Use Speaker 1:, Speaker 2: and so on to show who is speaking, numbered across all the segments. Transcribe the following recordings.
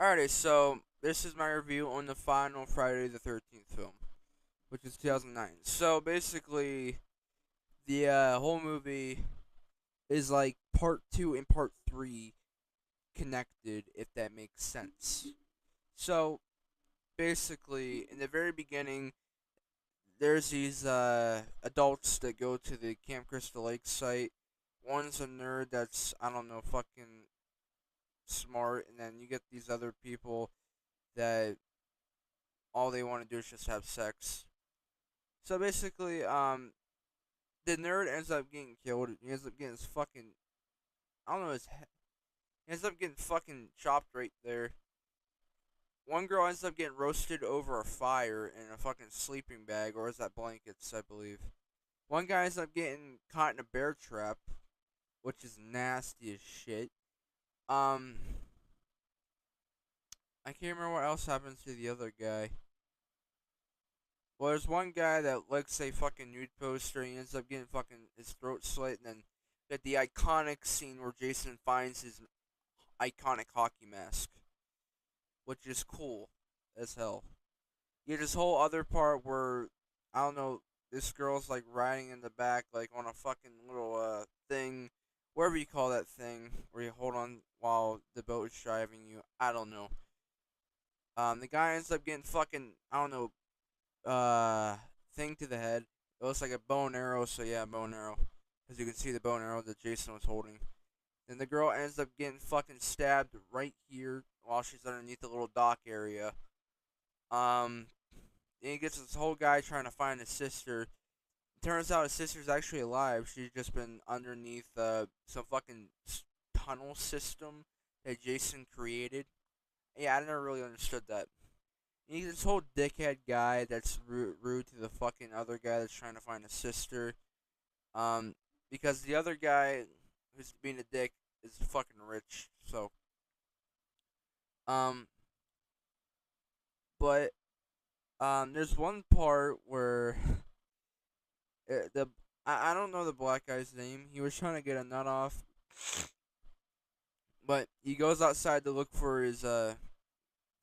Speaker 1: Alrighty, so this is my review on the final Friday the 13th film, which is 2009. So basically, the whole movie is like part 2 and part 3 connected, if that makes sense. So basically, in the very beginning, there's these adults that go to the Camp Crystal Lake site. One's a nerd that's, I don't know, fucking smart, and then you get these other people that all they want to do is just have sex. So basically, the nerd ends up getting killed. He ends up getting his fucking, I don't know, he ends up getting fucking chopped right there. One girl ends up getting roasted over a fire in a fucking sleeping bag, or is that blankets, I believe. One guy ends up getting caught in a bear trap, which is nasty as shit. Um, I can't remember what else happens to the other guy. Well, there's one guy that likes a fucking nude poster. And he ends up getting fucking his throat slit, and then get the iconic scene where Jason finds his iconic hockey mask, which is cool as hell. You get this whole other part where I don't know, this girl's like riding in the back, like on a fucking little thing, whatever you call that thing, where you hold on while the boat is driving you. I don't know. The guy ends up getting fucking, I don't know, thing to the head. It looks like a bow and arrow, so yeah, bow and arrow. As you can see the bow and arrow that Jason was holding. Then the girl ends up getting fucking stabbed right here while she's underneath the little dock area. Um, then he gets this whole guy trying to find his sister. Turns out his sister's actually alive. She's just been underneath some fucking tunnel system that Jason created. Yeah, I never really understood that. He's this whole dickhead guy that's rude to the fucking other guy that's trying to find his sister. Because the other guy who's being a dick is fucking rich. So, um, but there's one part where the I don't know the black guy's name. He was trying to get a nut off, but he goes outside to look for his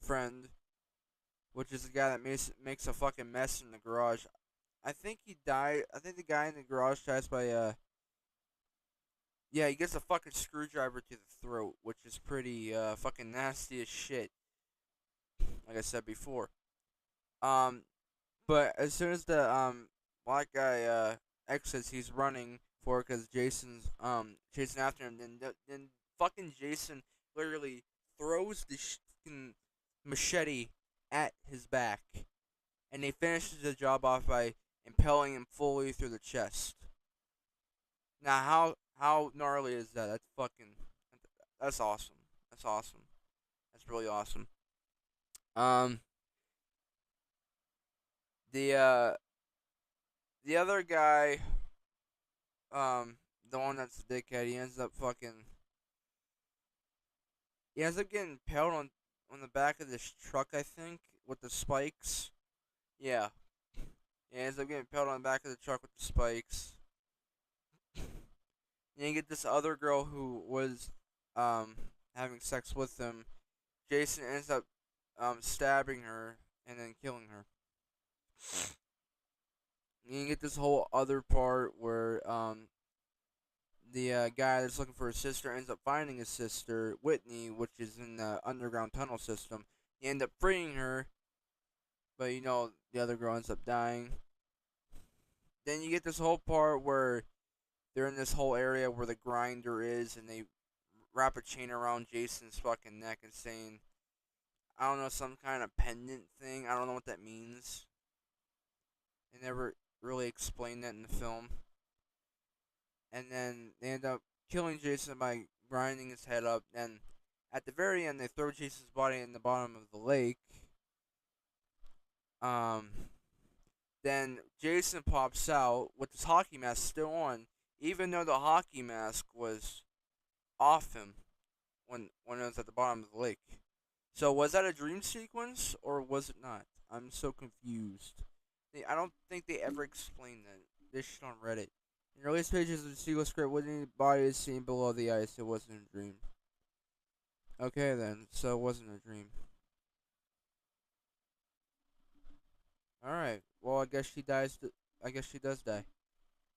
Speaker 1: friend, which is the guy that makes a fucking mess in the garage. I think he died. I think the guy in the garage dies by yeah, he gets a fucking screwdriver to the throat, which is pretty fucking nasty as shit. Like I said before. Um, but as soon as the black guy exits, he's running for it because Jason's chasing after him. Then fucking Jason literally throws the fucking machete at his back, and he finishes the job off by impaling him fully through the chest. Now, how gnarly is that? That's awesome. That's awesome. That's really awesome. Um, the uh the other guy, the one that's a dickhead, he ends up getting impaled on the back of this truck, I think, with the spikes. Yeah, he ends up getting impaled on the back of the truck with the spikes. And you get this other girl who was having sex with him. Jason ends up stabbing her and then killing her. And you get this whole other part where the guy that's looking for his sister ends up finding his sister, Whitney, which is in the underground tunnel system. He ends up freeing her, but the other girl ends up dying. Then you get this whole part where they're in this whole area where the grinder is, and they wrap a chain around Jason's fucking neck and saying, I don't know, some kind of pendant thing. I don't know what that means. They never really explained that in the film. And then they end up killing Jason by grinding his head up. And at the very end, they throw Jason's body in the bottom of the lake. Um, then Jason pops out with his hockey mask still on, even though the hockey mask was off him when it was at the bottom of the lake. So was that a dream sequence or was it not? I'm so confused. I don't think they ever explained that. This shit on Reddit. In earliest pages of the sequel script, Whitney's body is seen below the ice. It wasn't a dream. Okay then, so it wasn't a dream. All right. Well, I guess she dies. I guess she does die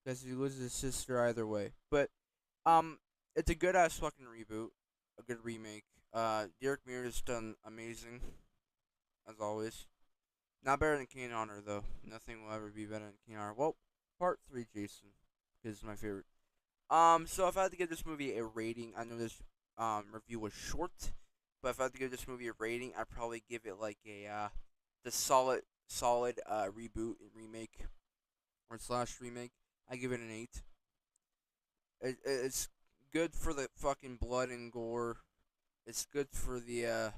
Speaker 1: because he loses his sister either way. But um, it's a good ass fucking reboot, a good remake. Derek Mears done amazing as always. Not better than Kane Honor though. Nothing will ever be better than Kane Honor. Well, part three, Jason, is my favorite. So if I had to give this movie a rating, I know this review was short, but if I had to give this movie a rating, I'd probably give it like a the solid reboot and remake or slash remake. I give it an 8. It's good for the fucking blood and gore. It's good for the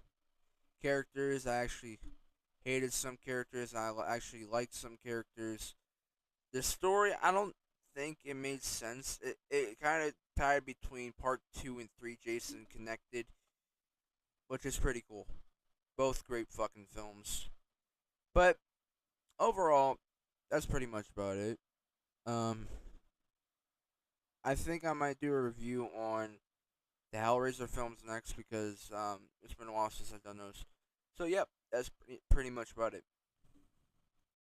Speaker 1: characters. I actually hated some characters. I actually liked some characters. The story, I don't think it made sense. It kind of tied between part 2 and 3, Jason Connected, which is pretty cool. Both great fucking films. But overall, that's pretty much about it. Um, I think I might do a review on the Hellraiser films next because it's been a while since I've done those. So, yep, that's pretty much about it.